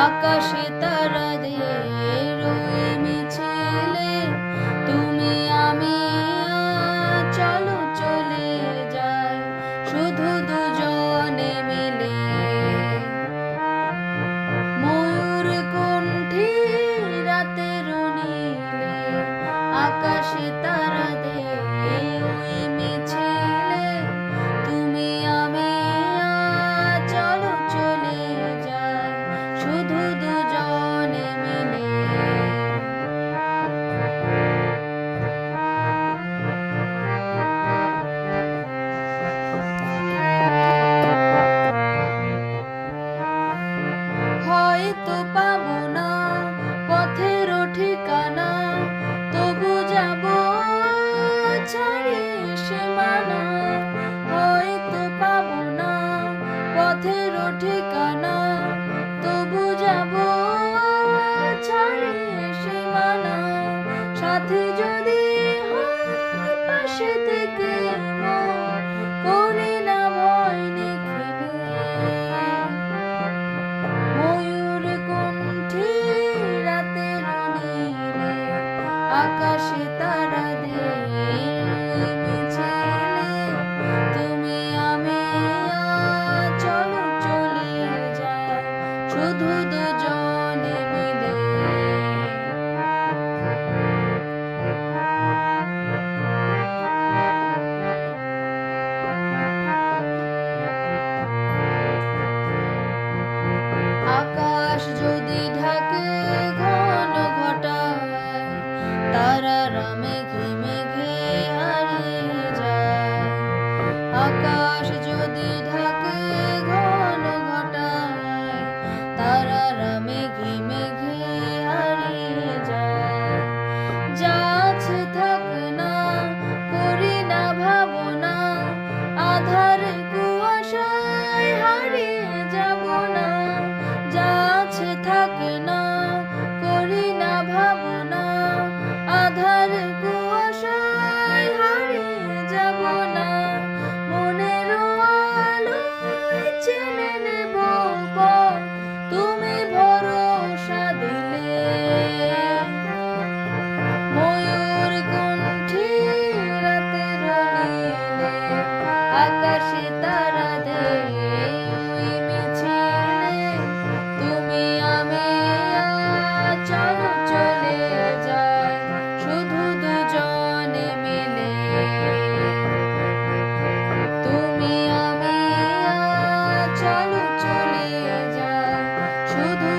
আকাশে তারাদের ওই মিছিলে তুমি আমি চলো চলে যাই শুধু দুজনে মিলে। ময়ূর কণ্ঠী রাতের নীলে আকাশে তারাদের ওই মিছিলে তুমি আমি চলো চলে যাই শুধু দুজনে মিলে। হয়তো পাবো না পথের ঠিকানা, তবু যাবো ছাড়িয়ে সীমানা। হয়তো পাবো না পথের ঠিকানা, তবু যাবো ছাড়িয়ে সীমানা। সাথী যদি হয় পাশে থেকে করি না ভয় নিখিবে। ময়ূর কণ্ঠী রাতের নীলে আকাশে তারাদের মিছিলে তুমি আমি চলো চলে যাই শুধু দুজনে মিলে। আকাশ যদি ঢাকে ঘন ঘটায়, তারারা মেঘে মেঘে হারিয়ে যায়। আকাশ যদি ঢাকে ঘন ঘটায়, তারারা মেঘে মেঘে হারিয়ে যায়। যা আছে থাক না করি না ভাবনা, আধার কুয়াশায় হারিয়ে যাব না। যা আছে থাকে না করি না ভাবনা, আধার কুয়াশায় হারিয়ে যাব না। মনের আলোয় চেনে নেব পথ তুমি ভরসা দিলে। ময়ূর কণ্ঠী রাতের নীলে আকাশে তারাদের ওই মিছিলে তুমি আমি চলো চলে যাই শুধু দুজনে মিলে। তুমি আমি চলো চলে যাই শুধু